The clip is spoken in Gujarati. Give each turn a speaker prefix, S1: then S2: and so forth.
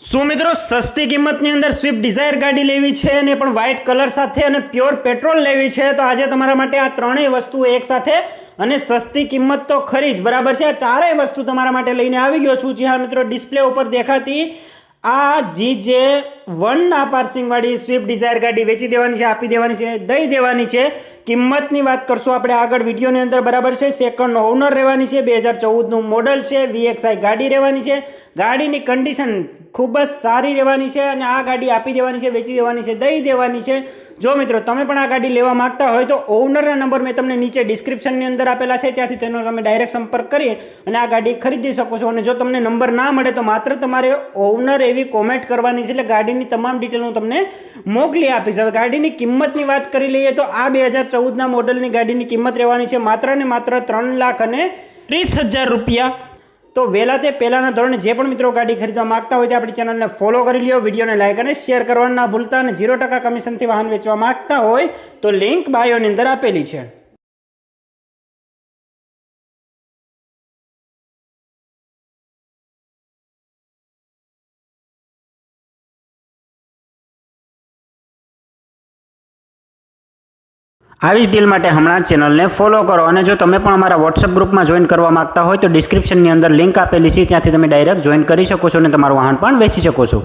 S1: શું મિત્રો સસ્તી કિંમતની અંદર સ્વિફ્ટ ડિઝાયર ગાડી લેવી છે અને પણ વ્હાઇટ કલર સાથે અને પ્યોર પેટ્રોલ લેવી છે તો આજે તમારા માટે આ ત્રણેય વસ્તુ એક સાથે અને સસ્તી કિંમત તો ખરી જ બરાબર છે। આ ચારેય વસ્તુ તમારા માટે લઈને આવી ગયો છું। જી હા મિત્રો, ડિસ્પ્લે ઉપર દેખાતી આ GJ1 ના પાર્સિંગવાળી સ્વિફ્ટ ડિઝાયર ગાડી વેચી દેવાની છે, આપી દેવાની છે, દઈ દેવાની છે। કિંમતની વાત કરશું આપણે આગળ વિડીયોની અંદર બરાબર છે। સેકન્ડ ઓનર રહેવાની છે, 2014નું મોડલ છે, VXI ગાડી રહેવાની છે। ગાડીની કન્ડિશન ખૂબ જ સારી રહેવાની છે અને આ ગાડી આપી દેવાની છે, વેચી દેવાની છે, દઈ દેવાની છે। જો મિત્રો તમે પણ આ ગાડી લેવા માંગતા હોય તો ઓનરના નંબર મેં તમને નીચે ડિસ્ક્રિપ્શનની અંદર આપેલા છે, ત્યાંથી તેનો તમે ડાયરેક્ટ સંપર્ક કરી અને આ ગાડી ખરીદી શકો છો। અને જો તમને નંબર ના મળે તો માત્ર તમારે ઓનર એવી કોમેન્ટ કરવાની છે, એટલે ગાડીની તમામ ડિટેલ હું તમને મોકલી આપીશ। હવે ગાડીની કિંમતની વાત કરી લઈએ તો આ 2014ના મોડલની ગાડીની કિંમત રહેવાની છે માત્ર ને માત્ર 3,30,000 રૂપિયા। તો વહેલા તે પહેલાંના ધોરણે જે પણ મિત્રો ગાડી ખરીદવા માંગતા હોય તે આપણી ચેનલને ફોલો કરી લ્યો, વિડીયોને લાઇક અને શેર કરવાનું ના ભૂલતા, અને 0% કમિશનથી વાહન વેચવા માંગતા હોય તો લિંક બાયોની અંદર આપેલી છે। આવી જ ડીલ માટે હમણાં ચેનલને ફોલો કરો। અને જો તમે પણ અમારા વોટ્સએપ ગ્રુપમાં જોઈન કરવા માંગતા હોય તો ડિસ્ક્રિપ્શનની અંદર લિંક આપેલી છે, ત્યાંથી તમે ડાયરેક્ટ જોઈન કરી શકો છો અને તમારું વાહન પણ વેચી શકો છો।